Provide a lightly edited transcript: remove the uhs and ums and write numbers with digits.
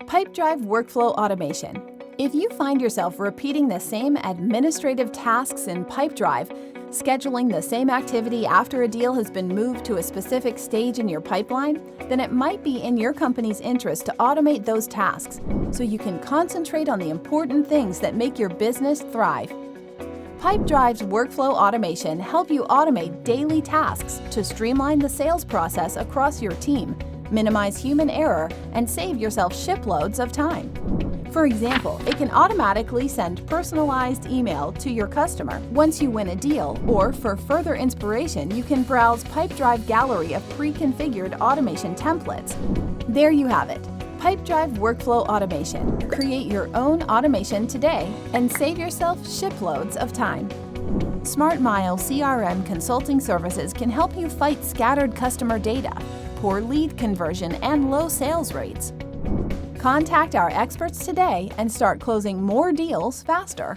Pipedrive Workflow Automation. If you find yourself repeating the same administrative tasks in Pipedrive, scheduling the same activity after a deal has been moved to a specific stage in your pipeline, then it might be in your company's interest to automate those tasks so you can concentrate on the important things that make your business thrive. Pipedrive's Workflow Automation help you automate daily tasks to streamline the sales process across your team, minimize human error, and save yourself shiploads of time. For example, it can automatically send personalized email to your customer once you win a deal, or for further inspiration, you can browse Pipedrive gallery of pre-configured automation templates. There you have it. Pipedrive Workflow Automation. Create your own automation today and save yourself shiploads of time. smartMILE CRM consulting services can help you fight scattered customer data, poor lead conversion, and low sales rates. Contact our experts today and start closing more deals faster.